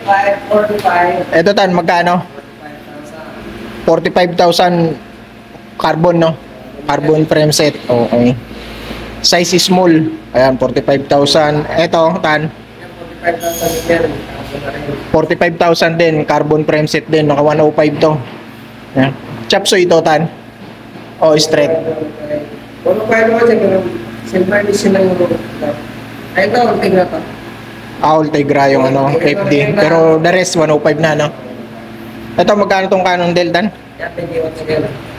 545. Ito tan, magkano? 45,000 carbon, no? Carbon frame set. Okay. Size is small. Ayan, 45,000. Ito, tan. 45,000 din. Carbon frame set din. Naka 105 to. Ayan. Chapso ito, tan. O, straight. 105 mo siya. Siyempre, hindi sila yung... Ay, ito, tingnan pa. Ultegra yung ano, FD. Pero the rest, 105 na, no? Ito, magkano tong Cannondale, tan?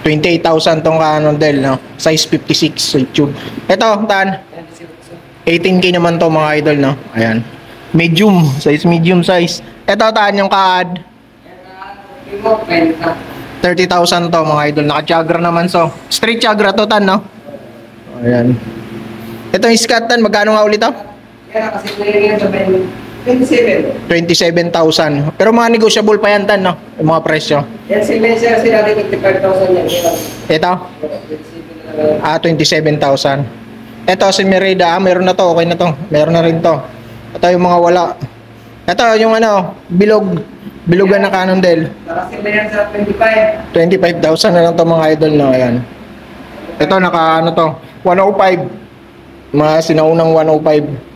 28,000 tong Cannondale, no? Size 56 sa YouTube. Ito, tan? 18K naman to mga idol, no? Ayan. Medium. Size, medium size. Ito, tan, yung CAD. 30,000 to mga idol. Naka-Chagra naman, so. Straight Chagra to, tan, no? Ayan. Ito yung Scat, tan. Magkano nga ulit to? Yan, kasi nilagyan sa 27. 27,000. Pero mga negotiable pa yan, tan, no? Yung mga presyo. Yan, si Messer, sila rin 55,000 yan. Ito? 27,000. Ito, si Merida. Meron na to. Okay na to. Meron na rin to. Ito yung mga wala. Ito, yung ano, bilog. Bilogan na Cannondale. Nakasila yan sa 25. 25,000 na lang to mga idol, no? Ayan. Ito, naka, ano to, 105. Mga sinaunang 105.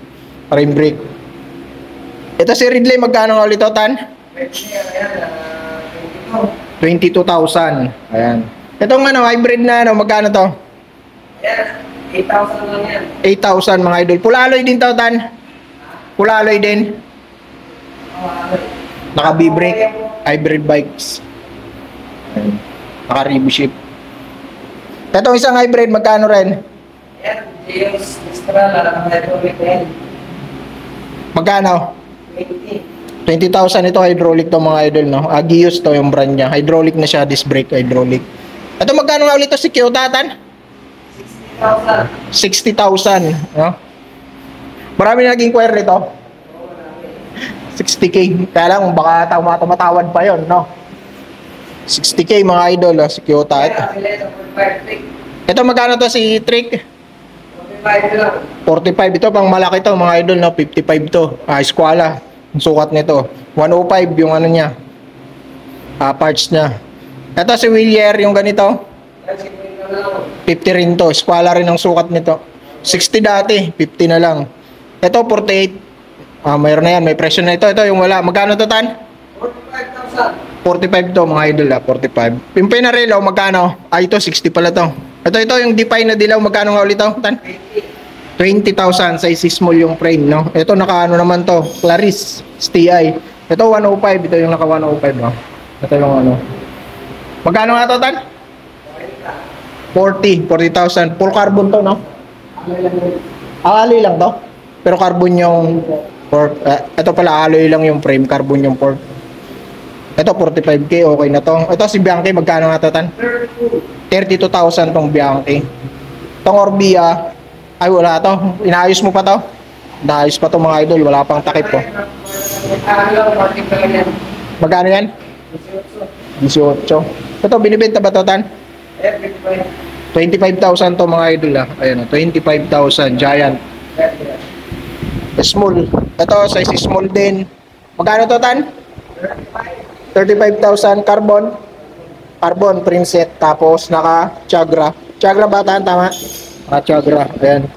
Frame brake. Ito si Ridley, magkano nga ulit to, tan? 22,000. Ayan. Itong ano, hybrid na, ano, magkano to? Yan, 8,000 lang yan. 8,000 mga idol. Pulaloy din to, tan? Pulaloy din. Naka B-brake. Hybrid bikes. Ayan. Naka Rebuship. Itong isang hybrid, magkano rin? Yan, Geos Extra, lalakang hydraulic na yan. Magkano? 20. 20,000 ito, hydraulic to mga idol, no? Agios to yung brand niya. Hydraulic na siya, disc brake hydraulic. Ito magkano nga ulit to si Kyoto, tan? 60,000. 60,000, no? Marami naging query to. 60K. Kaya lang, baka tumatawad pa yon, no? 60K mga idol, si Kyoto. Ito magkano to si Trick? 45 lang. 45 ito, pang malaki to mga idol, no? 55 to. Eskwala. Ang sukat nito. 105 yung ano niya. Parts niya. Ito si Willier, yung ganito. 50 rin to. Eskwala rin ang sukat nito. 60 dati, 50 na lang. Ito 48. Mayroon na yan, may presyo na ito. Ito yung wala. Magkano to, tan? 45,000. 45 to mga idol, 45. Yung Pinarello, magkano? Ito 60 pala to. Ito yung Define na dilaw, magkano nga ulit to, tan? 20,000, size small yung frame, no? Ito naka ano naman to, Claris STI. Ito 105, ito yung naka 105, no? Ito yung ano. Magkano nga to, tan? 40,000. Full carbon to, no? Alloy lang to. Pero carbon yung port. Ito pala alloy lang yung frame, carbon yung port. Ito 45K, okay na to. Ito si Bianchi, magkano nga to, tan? 32,000 tong Bianchi. Tong Orbia, ay wala to. Inaayos mo pa to? Inaayos pa to mga idol, wala pang takip to. Magkano yan? 18. Ito, binibenta ba to, tan? 25,000 to mga idol, Ayan, 25,000, giant. Small. Ito, size small din. Magkano to, tan? 35,000 carbon. Carbon print set. Tapos naka Chagra. Chagra ba, tan? Tama? Naka Chagra. Ayan.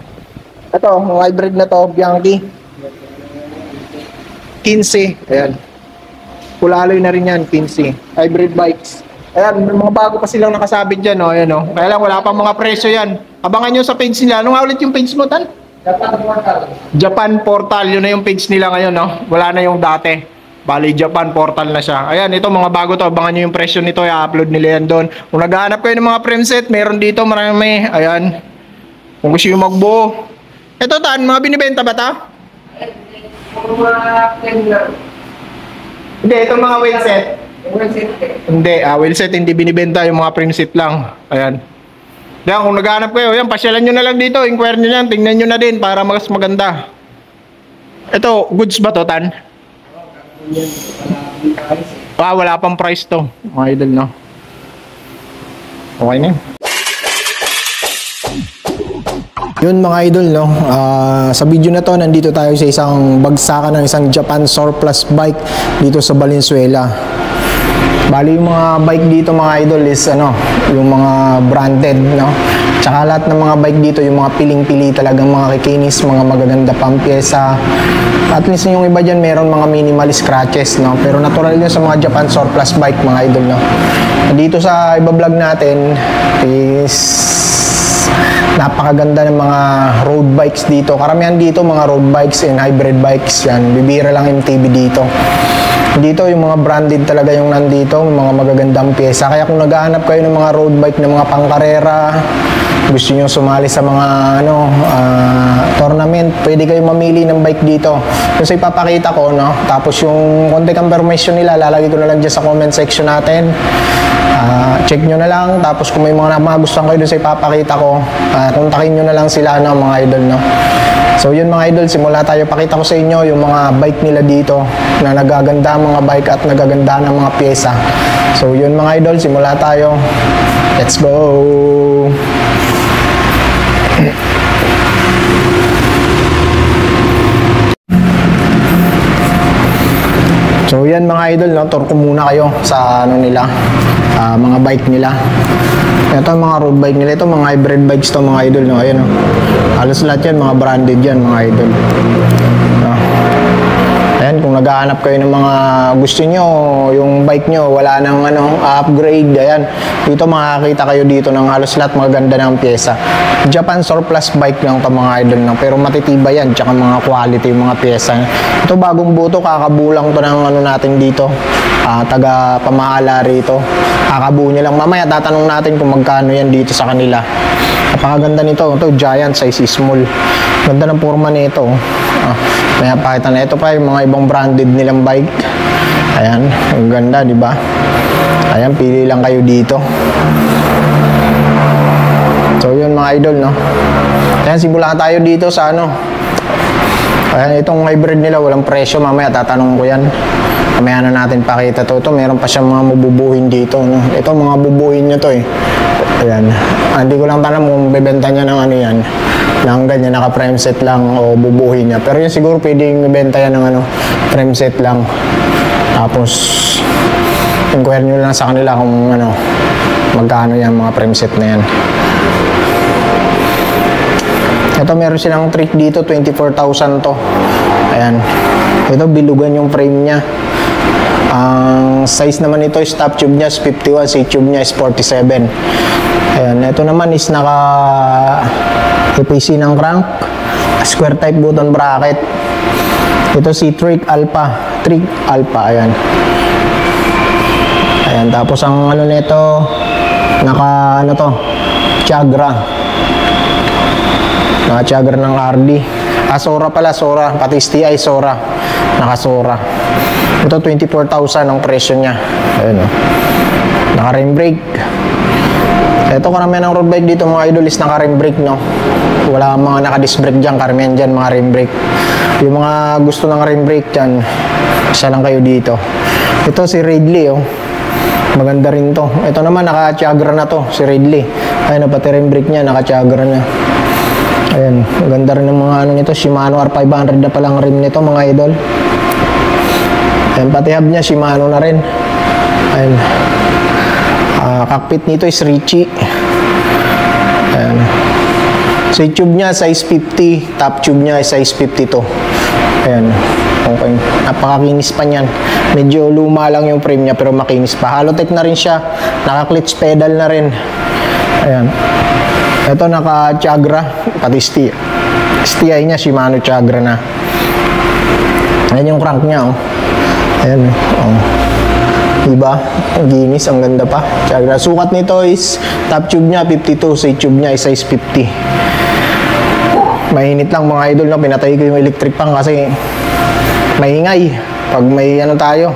Ito, mga hybrid na to, Bianchi. 15. Ayan. Kulaloy na rin yan, 15. Hybrid bikes. Ayan, may mga bago pa silang nakasabit dyan, oh. Ayan, oh. Kaya lang, wala pang mga presyo yan. Abangan nyo sa page nila. Ano nga ulit yung page mo, tan? Japan Portal. Japan Portal. Yun na yung page nila ngayon, no? Wala na yung dati. Bali, Japan Portal na siya. Ayan, ito mga bago to. Abangan nyo yung presyo nito. I-upload nila yan doon. Kung naghahanap kayo ng mga frame set, meron dito marami. Ayan. Kung gusto yung magbuo. Ito, tan, mga binibenta ba ta? Hindi, itong mga wheel set. Hindi, wheel set hindi binibenta, yung mga frame set lang. Ayan. Yan, kung naghahanap kayo, yan, pasyalan nyo na lang dito. Inquire nyo yan, tingnan nyo na din para mas maganda. Ito, goods ba to, tan? Wala pang price to. Mga idol, no? Okay na. Yun mga idol, no? Sa video na to, nandito tayo sa isang bagsakan ng isang Japan surplus bike dito sa Valenzuela. Bali yung mga bike dito mga idol is yung mga branded, no? Tsaka lahat ng mga bike dito, yung mga piling-pili talagang mga kikinis, mga magaganda pang pyesa. At least yung iba dyan, meron mga minimal scratches, no? Pero natural yun sa mga Japan surplus bike mga idol, no? Dito sa iba-vlog natin is napakaganda ng mga road bikes dito. Karamihan dito mga road bikes and hybrid bikes yan. Bibira lang MTB dito. Dito yung mga branded talaga yung nandito, mga magagandang pyesa. Kaya kung naghahanap kayo ng mga road bike na mga pangkarera, gusto nyo sumali sa mga tournament, pwede kayo mamili ng bike dito. Kasi ipapakita ko, no? Tapos yung contact information nila, lalagay ko na lang dyan sa comment section natin. Check nyo na lang. Tapos kung may mga magustuhan kayo dun sa ipapakita ko, kontakin nyo na lang sila, mga idol, no? So yun mga idol, simula tayo. Pakita ko sa inyo yung mga bike nila dito na nagaganda mga bike at nagaganda ng mga pyesa. So yun mga idol, simula tayo. Let's go! So yan mga idol, no? Tour ko muna kayo sa nila, mga bike nila. Ito mga road bike nila, ito mga hybrid bikes to mga idol, no? Ayan, no? Halos lahat yan, mga branded yan mga idol. No? Ayan, kung naghahanap kayo ng mga gusto nyo, yung bike nyo, wala nang upgrade, ayan. Dito makakita kayo dito ng halos lahat maganda ng pyesa. Japan surplus bike lang to mga idol, no? Pero matitibay yan, tsaka mga quality yung mga pyesa. Ito bagong buto, kakabulang to ng natin dito. Taga pamahala rito. Kakabuo niya lang. Mamaya tatanong natin kung magkano yan dito sa kanila. Napakaganda nito. Ito, giant size small. Ganda ng forma nito. May pakita na. Ito pa yung mga ibang branded nilang bike. Ayan. Ang ganda, di ba? Ayan, pili lang kayo dito. So, yun mga idol, no? Ayan, simulan tayo dito sa Ayan, itong hybrid nila, walang presyo. Mamaya tatanong ko yan. Mamaya na natin pakita to. Ito, meron pa siyang mga mabubuhin dito, no? Ito, mga bubuhin niya to, eh. Ayan. Hindi ko lang tanong kung bebenta niya ng yan. Ng ganyan, naka-frame set lang o bubuhin niya. Pero yun siguro pwedeng ibenta yan ng frame set lang. Tapos, inquire nyo lang sa kanila kung magkano yan mga frame set na yan. Ito, meron silang trick dito, 24,000 to. Ayan. Ito, bilugan yung frame niya. Ang size naman ito is top tube niya is 51, si tube niya is 47. Ayan. Ito naman is APC ng crank, square type button bracket. Ito si Trick Alpha. Ayan. Ayan. Tapos ang nito, Chagra. Naka-Chagra ng RD. Sora pala, Sora. Pati STI Sora. Naka-Sora. Ito, 24,000 ang presyo niya. Ayan, naka-rim brake. Ito, karamihan ng road bike dito mga idol is naka-rim brake, no? Wala mga naka-disc brake dyan. Karamihan dyan, mga rim brake. Yung mga gusto ng rim brake dyan, isa lang kayo dito. Ito, si Ridley, maganda rin to. Ito naman, naka-Chagra na to, si Ridley. Ayun, pati rim brake niya, naka-Chagra na. Ayan, maganda rin ng mga nito. Shimano R500 na palang rim nito mga idol. Ayan, pati hub niya Shimano na rin. Ayan. Cockpit nito is Richie. Ayan. So tube niya size 50, top tube niya is size 52. Ayan. Okay. Napakakinis pa niyan. Medyo luma lang yung frame niya pero makinis pa. Halotech na rin siya. Naka-clutch pedal na rin. Ayan. Ito naka-Chagra, pati STI niya, Shimano Chagra na. Ayan yung crank niya, Ayan, Diba? Ang ginis, ang ganda pa. Chagra. Sukat nito is, top tube niya 52, sa tube niya is size 50. Mainit lang mga idol, pinatay ko yung electric pan kasi maingay. Pag may tayo,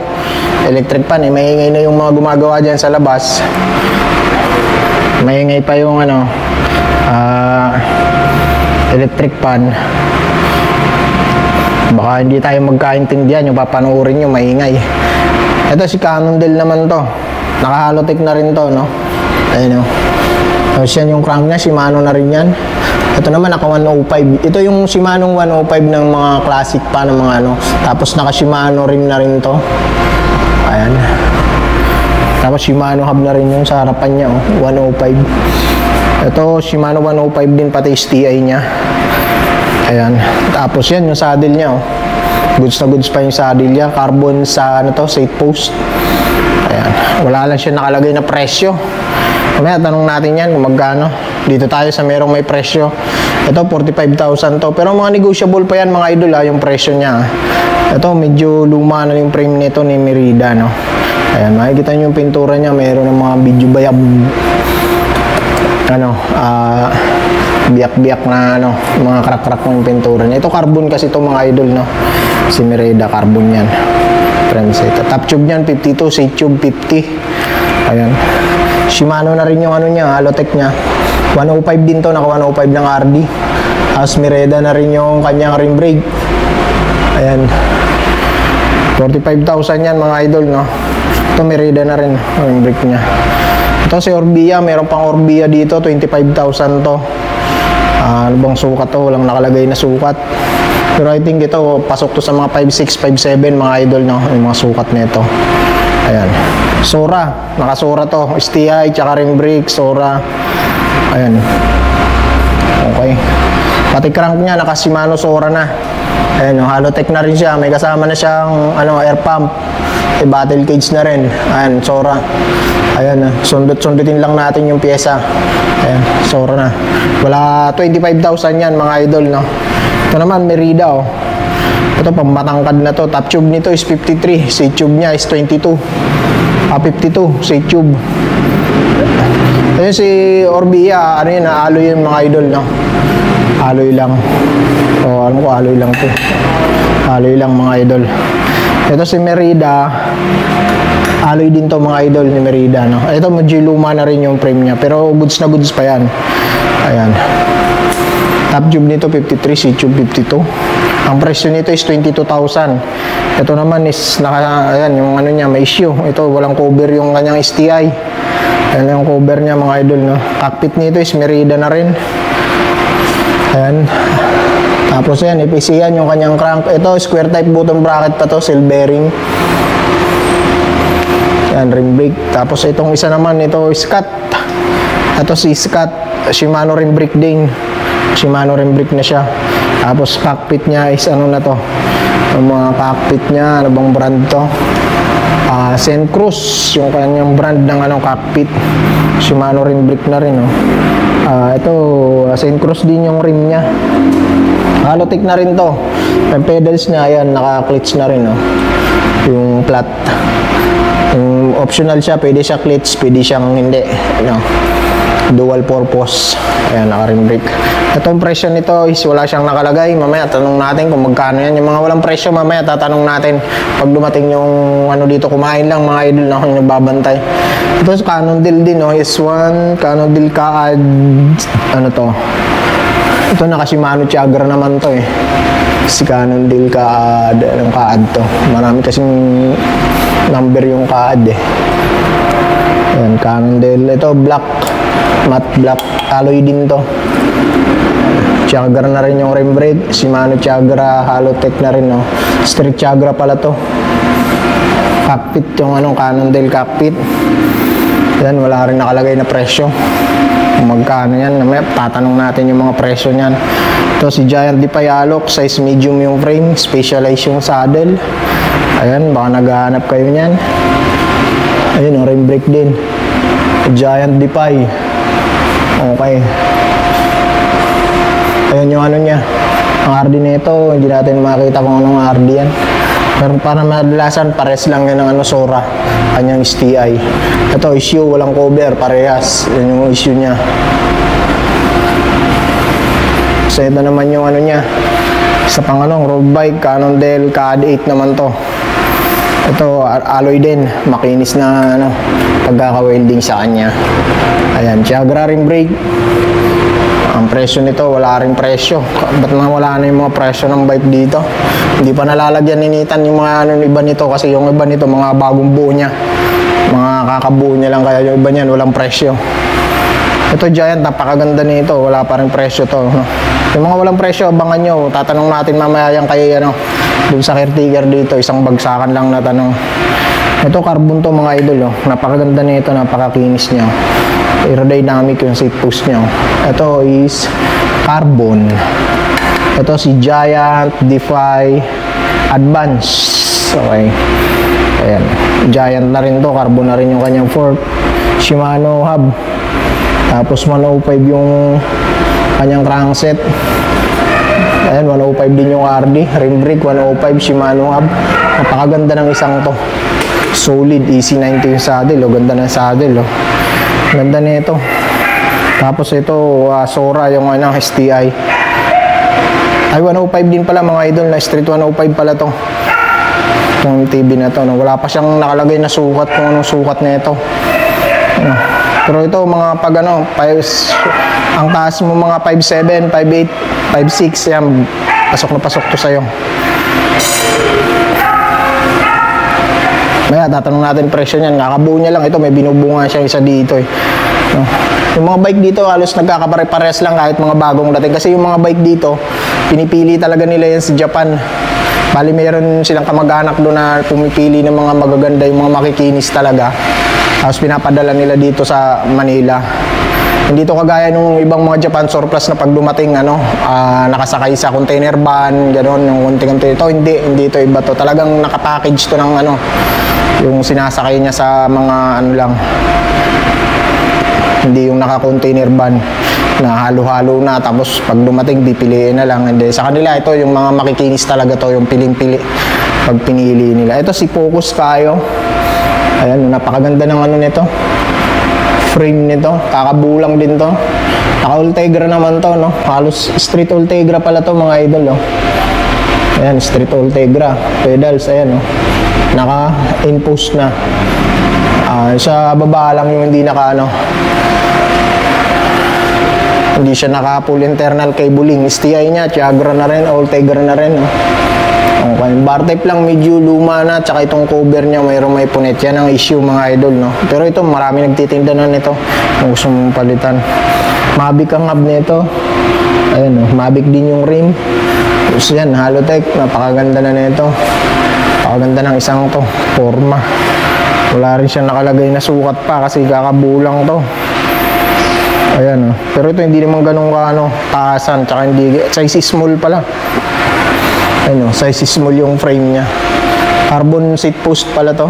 electric pan, maingay na yung mga gumagawa dyan sa labas. Maingay pa yung electric pan. Baka hindi tayo magkaintindihan, yung papanoorin nyo maingay. Ito si Cannondale naman to, naka-halotech na rin to, no? Ayun, Tapos yan yung crank niya, Shimano na rin yan. Ito naman naka 105. Ito yung Shimano 105 ng mga classic pa ng mga ano. Tapos naka Shimano rim na rin to. Ayan. Tapos Shimano hub na rin yung sa harapan niya, oh, 105. Ito Shimano 105 din pati STI niya. Ayan. Tapos yan yung saddle niya, oh. Goods na goods pa yung saddle niya. Carbon sa ano to, seat post. Ayan. Wala lang siya nakalagay na presyo. Mamaya tanong natin yan kung magkano. Dito tayo sa merong may presyo. Ito 45,000 to. Pero mga negotiable pa yan mga idol ha, yung presyo niya. Ito medyo luma na yung frame nito ni Merida, no. Ayan, makikita nyo yung pintura niya. Meron ng mga video bayab, ano, biyak-biyak na ano, mga crack-crack ng pintura niya. Ito carbon kasi ito mga idol, no. Si Merida carbon yan. Frame set. Top tube niyan 52, side tube 50. Ayan. Shimano na rin yung ano niya, Halotech niya. 105 din to, naka 105 ng RD. As Merida na rin yung kanyang rim brake. Ayan. 45,000 yan mga idol, no. Ito Merida na rin rim brake niya. Ito si Orbea, meron pang Orbea dito, 25,000 to. Ano bang sukat to? Walang nakalagay na sukat. Pero I think ito, pasok to sa mga 5.6, 5.7 mga idol, no? Yung mga sukat nito. Ayan. Sora. Naka-Sora to. STI, tsaka ring brake, Sora. Ayan. Okay. Pati crank niya, naka-Shimano Sora na. Ayan, yung Halotech na rin siya. May kasama na siyang ano, air pump. Battle cage na rin. Ayan, Sora. Ayan, sundot-sundutin lang natin yung pyesa. Ayan, Sora na. Wala 25,000 yan mga idol, no? Ito naman, Merida, oh. Ito, pamatangkad na to. Top tube nito is 53. Side tube niya is 22. 52, side tube. Ayun si Orbea, ano yun, alloy yung mga idol, no? Alloy lang. O, ano ko, alloy lang to. Alloy lang mga idol. Ito si Merida. Alloy din to mga idol ni Merida, no? Ito, medyo luma na rin yung frame niya. Pero goods na goods pa yan. Ayan. Top tube nito 53, side tube 52. Ang presyo nito is 22,000. Ito naman is ayan, yung ano niya may issue. Ito walang cover yung kanyang STI. Ayan yung cover niya mga idol, no. Cockpit nito is Merida na rin. Ayan. Tapos ayan, EPC yan yung kanyang crank. Ito square type bottom bracket pa to, cell bearing. Ayan, rim brake. Tapos itong isa naman, ito Scott. Ito si Scott, Shimano rim brake din. Shimano rim brake na siya. Tapos cockpit niya is ano na to, yung mga cockpit niya, ano bang brand to, Sen Cruz yung kanyang brand ng ano cockpit. Shimano rim brake na rin, oh. Ito Sen Cruz din yung rim niya. Halotech na rin to. Yung pedals niya, ayan, naka clutch na rin, oh. Yung flat, yung optional siya, pwede siya clutch, pwede siyang hindi, no. Dual purpose. Ayan, naka-rim brake. Itong presyo nito is wala siyang nakalagay. Mamaya tanong natin kung magkano yan. Yung mga walang presyo, mamaya tatanong natin pag dumating yung ano dito. Kumain lang mga idol na yung nagbabantay. Ito sa Cannondale din, no? Is one Cannondale Kaad. Ano to? Ito naka Shimano Tiagra naman to, eh. Si Cannondale Kaad. Anong Kaad to? Marami kasing number yung Kaad, eh. Ayan, Cannondale. Ito black, matte black, alloy din to. Tiagra na rin yung rim brake. Shimano Tiagra, Halotech na rin, no. Street Tiagra pala to. Cockpit, yung anong Cannondale cockpit. Yan, wala rin nakalagay na presyo. Kung magkano yan, tatanong natin yung mga presyo niyan. Ito si Giant Defy Alok, size medium yung frame, specialized yung saddle. Ayan, baka naghahanap kayo niyan. Ayun, rim brake din. Giant Defy. Okay. Ayun yung ano niya. Ang RD nito, hindi natin makita kung anong RD yan. Pero para madalasan, pares lang yan ng ano, Sora. Kanyang STI. Ito, issue, walang cover, parehas. Yan yung issue niya. So, ito naman yung ano niya. Sa pang ano, road bike, Cannondale, CAD 8 naman to. Ito, alloy din. Makinis na ano, pagkaka-welding sa kanya. Ayan, Tiagra rim brake. Ang presyo nito, wala ring presyo. Ba't wala na yung mga presyo ng bike dito? Hindi pa nalalagyan ninitan yung mga ano, iba nito. Kasi yung iba nito, mga bagong buo niya. Mga kakabuo niya lang. Kaya yung iba niyan, walang presyo. Ito Giant, napakaganda nito. Wala pa rin presyo to, no? Yung mga walang presyo, abangan nyo. Tatanong natin mamaya yan kay ano, dun sa caretaker dito. Isang bagsakan lang na tanong. Ito carbon to mga idol, oh. Napakaganda nito, napakakinis niya. Aerodynamic yung seat post niya. Ito is carbon. Ito si Giant Defy Advance. Okay. Ayan. Giant na rin to, carbon na rin yung kanyang fork. Shimano hub. Tapos 105 yung kanyang crankset. Ayan, 105 din yung RD. Rim brake, 105 Shimano hub. Napakaganda ng isang to. Solid, easy 90 yung saddle. O, ganda ng saddle. O. Ganda nito. Tapos ito, Sora, yung ano, STI. Ay, 105 din pala mga idol. Na street 105 pala to. Yung TV na to. No? Wala pa siyang nakalagay na sukat kung anong sukat na ito. Ano. Pero ito mga pag ano, ang taas mo mga 5'7", 5'8", 5'6", yan, pasok na pasok to sa'yo. Maya, tatanong natin presyo niyan. Kakabuo niya lang. Ito, may binubunga siya isa dito eh. No? Yung mga bike dito, halos nagkakapare-pares lang kahit mga bagong dating. Kasi yung mga bike dito, pinipili talaga nila yan sa Japan. Bali, meron silang kamag-anak doon na pumipili ng mga magaganda, yung mga makikinis talaga. Tapos pinapadala nila dito sa Manila. Hindi to kagaya nung ibang mga Japan surplus na pag dumating ano, nakasakay sa container van, gano'n, yung konting-konting. Ito hindi to iba to. Talagang nakapackage to ng ano, yung sinasakay niya sa mga ano lang. Hindi yung naka-container van na halo-halo na tapos pag dumating pipiliin na lang. Hindi, sa kanila ito yung mga makikinis talaga to, yung piling-pili pag pinili nila. Ito si Focus Kayo. Ayan, napakaganda ng ano nito. Frame nito, kakabulang din to. Naka-Ultegra naman to, no? Halos street Ultegra pala to mga idol, no? Ayan, street Ultegra. Pedals, ayan, no? Naka-in-post na. Sa baba lang yung hindi naka, ano, hindi siya naka full internal cabling. STI niya, Tiagra na rin, Ultegra na rin, no? Okay, bar type lang, medyo luma na, tsaka itong cover niya mayroong may punet. Yan ang issue mga idol, no? Pero ito, marami nagtitinda na nito kung gusto mong palitan. Mavic ang hub nito. Ayan, no? Mavic din yung rim. Tapos yan, Halotech, napakaganda na nito. Napakaganda ng isang to, forma. Wala rin siya nakalagay na sukat pa kasi kakabulang to. Ayan, no? Pero ito hindi naman ganun ka, ano, taasan, tsaka hindi, size small pala. Ano, size small yung frame niya. Carbon seat post pala to.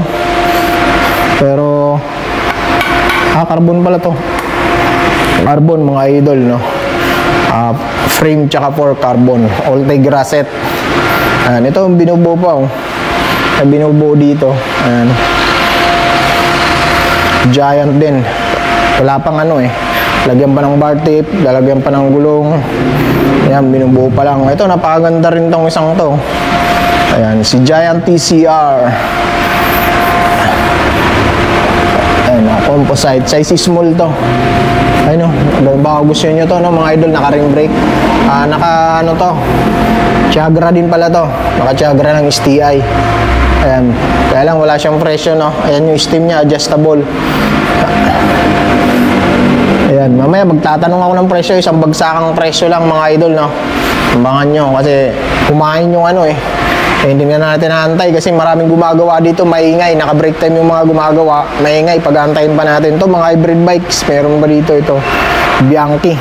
Pero carbon pala to. Carbon mga idol, no. Frame tsaka for carbon. Ultegra set. Ayan, ito yung binubuo pa, oh. Yung binubuo dito. Ayan. Giant din. Wala pang ano eh. Lagyan pa ng bar tape, lalagyan pa ng gulong. Ayan, binubuo pa lang. Ito, napakaganda rin tong isang to. Ayan, si Giant TCR. Ayan, composite. Size small to. Ayun, baka gusto nyo to, no, mga idol, naka-ring brake. Naka, ano to, Tiagra din pala to. Naka-Tiagra ng STI. Ayan, kaya lang wala siyang presyo, no. Ayan yung steam niya, adjustable. Ayan, mamaya magtatanong ako ng presyo, isang bagsakang presyo lang mga idol, no. Abangan nyo kasi kumain yung ano eh. Hindi na natin naantay kasi maraming gumagawa dito, maingay, naka-break time yung mga gumagawa, maingay, pag-aantayin pa natin to. Mga hybrid bikes, meron ba dito ito? Bianchi.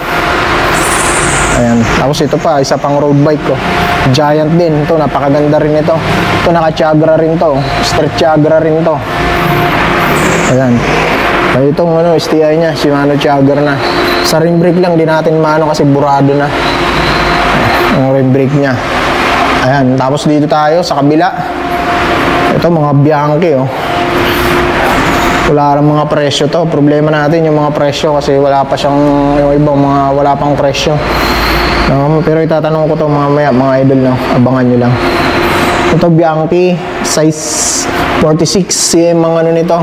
Ayan, tapos ito pa, isa pang road bike ko. Giant din, ito, napakaganda rin ito. Ito, naka-Tiagra rin to, street Tiagra rin to. Ayan. Ay, itong ano, STI niya, Shimano Tiagra na. Sa rim brake lang, di natin maano kasi burado na ang rim brake niya. Ayan, tapos dito tayo sa kabila. Ito, mga Bianchi, oh. Wala rin mga presyo to. Problema natin yung mga presyo kasi wala pa siyang, yung ibang mga wala pang presyo. Pero itatanong ko to mamaya, mga idol, no? Abangan nyo lang. Ito, Bianchi, size 46 cm ang ano nito.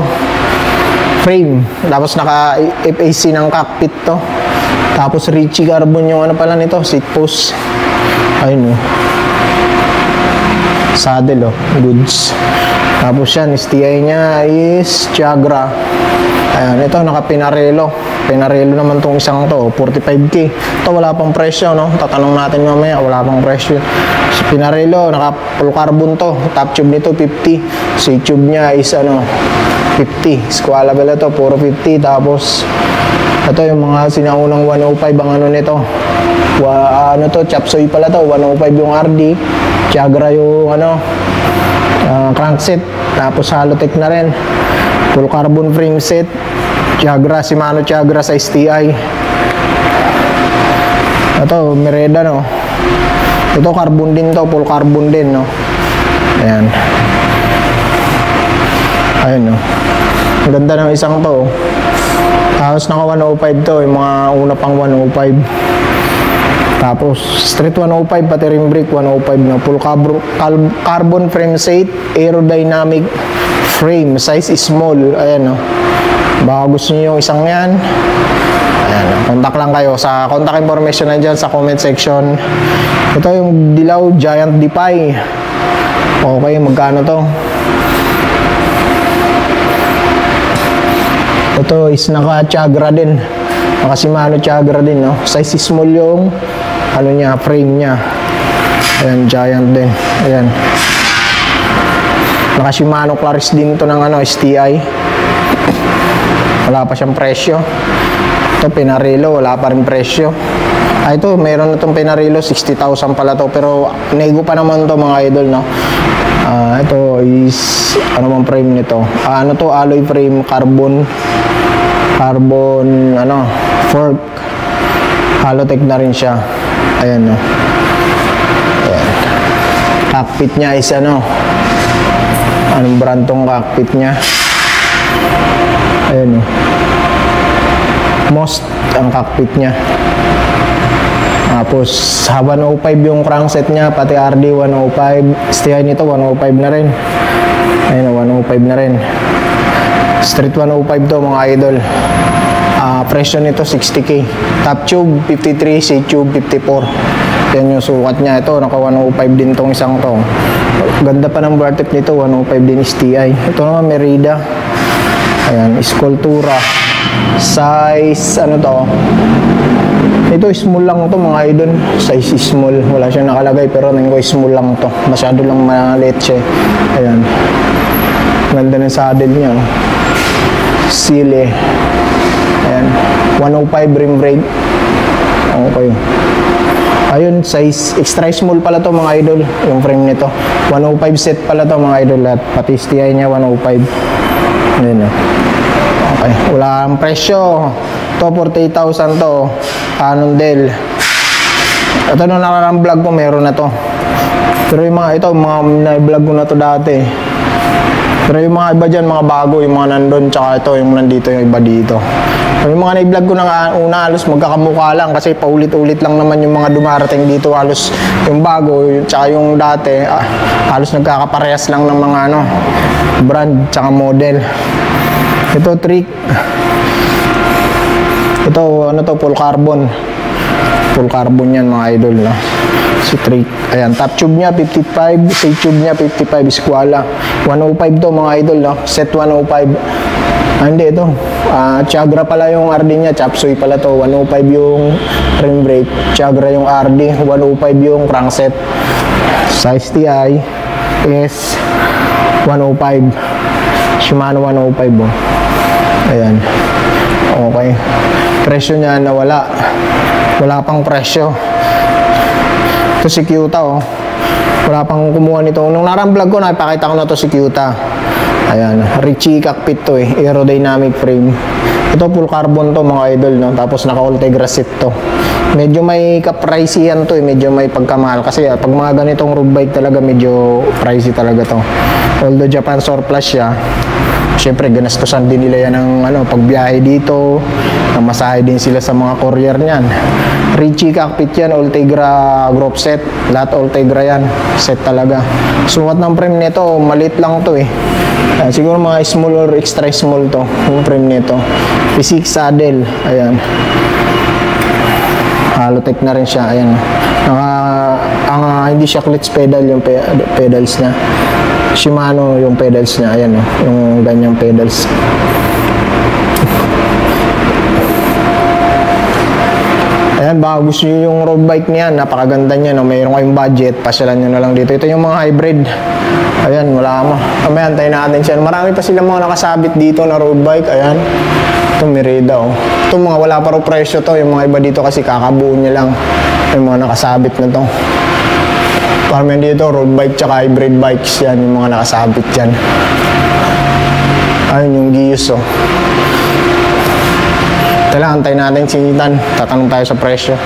Frame. Tapos naka FAC ng cockpit to. Tapos Richie Carbon yung ano pala nito, seat post. Ayun, oh. Saddle, oh, goods. Tapos yan, STI niya is Tiagra. Ayan, ito naka Pinarello. Pinarello naman tong isang to, 45k. Ito wala pang presyo, no? Tatanong natin mamaya, wala pang presyo. So, Pinarello, naka full carbon to. Top tube nito 50. Si tube niya is 50. Squalable to, puro 50. Tapos ito yung mga sinaunang 105 ang nito. Ano to, chapsoy pala to, 105 yung RD. Tiagra yung crankset. Tapos Halotech na rin. Full carbon frame set. Tiagra, Shimano Tiagra sa STI. Ito, Mereda, no? Ito, carbon din to, full carbon din, no? Ayan. Ayan, no? Ang ganda ng isang to. Tapos naka 105 to, yung mga una pang 105. Tapos street 105, pati rim brake 105 na. Full carbon frame set, aerodynamic frame, size is small. Ayan, no? Baka gusto niyo yung isang yan, ayan, contact lang kayo sa contact information na dyan sa comment section. Ito yung Dilaw Giant Defy. Okay, magkano to? Ito is naka Tiagra din, naka Shimano Tiagra din, no? Size is small yung niya, frame niya. Ayan, Giant din. Ayan, naka Shimano Claris din to ng STI. Wala pa siyang presyo. Ito Pinarello, wala pa rin presyo. Ito, meron na itong Pinarello, 60,000 pala to. Pero nego pa naman to mga idol, no? Ito is, ano bang frame nito? Ano to, alloy frame, carbon, fork. Halotech na rin siya. Ayan, no? Ayan. Cockpit niya is anong brand tong cockpit niya? Ayan, no? Most ang cockpit niya. Tapos 105 yung crankset niya, pati RD 105. STI nito 105 na rin. Ayan, 105 na rin. Street 105 to mga idol. Presyo nito 60k. Top tube 53, C tube 54. Yan yung sukat niya. Ito naka 105 din tong isang to. Ganda pa ng bar tip nito, 105 din STI. Ito naman Merida. Ayan, Escultura. Size ito small lang to mga idol. Size is small, wala siyang nakalagay pero tingin ko small lang to. Masyado lang maliit siya. Ayan, ganda ng saddle niya. Sile. Ayan, 105 rim brake. Okay. Ayun, size extra small pala to mga idol. Yung frame nito 105 set pala to mga idol. At pati STI niya 105. Ayan, okay, wala ang presyo to. 48,000 to. Cannondale. Ito nung nakarang vlog ko, meron na to. Pero yung mga na-vlog ko na to dati. Pero yung mga iba dyan, mga bago, yung mga nandun, tsaka ito, yung nandito, yung iba dito. Pero yung mga na-vlog ko na una, halos magkakamukha lang kasi paulit-ulit lang naman yung mga dumarating dito. Halos yung bago, tsaka yung dati, halos nagkakaparehas lang ng mga brand, tsaka model. Ito, trick. Ito, full carbon. Full carbon yan mga idol, no? Si trick. Ayan, top tube niya 55, side tube niya 55, Squala. 105 to mga idol, no? Set 105. Hindi, ito. Tiagra pala yung RD niya, chapsoy pala to. 105 yung rim brake, Tiagra yung RD, 105 yung crankset. Sa STI is 105. Shimano 105, oh. Ayan. Okay. Presyo niya nawala. Wala pang presyo. Ito si Kyuta, oh. Wala pang kumuha nito. Nung narang vlog ko, nakipakita ko na to si Kyuta. Ayan. Richie cockpit to, aerodynamic frame. Ito full carbon to mga idol, no? Tapos naka Ultegra seat to. Medyo may ka-pricey yan to, medyo may pagkamahal. Kasi pag mga ganitong road bike talaga, medyo pricey talaga to. Although Japan surplus siya, syempre ganastosan din nila yan ng pagbiyahe dito, namasahe din sila sa mga courier niyan. Richie cockpit yan, Ultegra group set, lahat Ultegra yan, set talaga. Sukat ng frame nito, maliit lang to siguro mga small or extra small to yung frame nito. P6 saddle, ayan. Halotech na rin siya, ayan. Hindi siya clutch pedal yung pedals niya. Shimano yung pedals niya, ayan, yung ganyang pedals. Ayan, baka gusto nyo yung road bike niyan. Napakaganda niya, no? Mayroon kayong budget, pasyalan nyo na lang dito. Ito yung mga hybrid. Ayan, wala mo. Mamaya, antayin natin siya. Marami pa silang mga nakasabit dito na road bike. Ayan. Ito, Merida, oh. Ito, mga wala pa rin presyo to. Yung mga iba dito kasi kakabuo niya lang. Yung mga nakasabit na to. Parang dito, road bike tsaka hybrid bikes yan. Yung mga nakasabit yan. Ayun, yung Gius, oh. Ito lang, antayin natin si Ethan. Tatanong tayo sa presyo.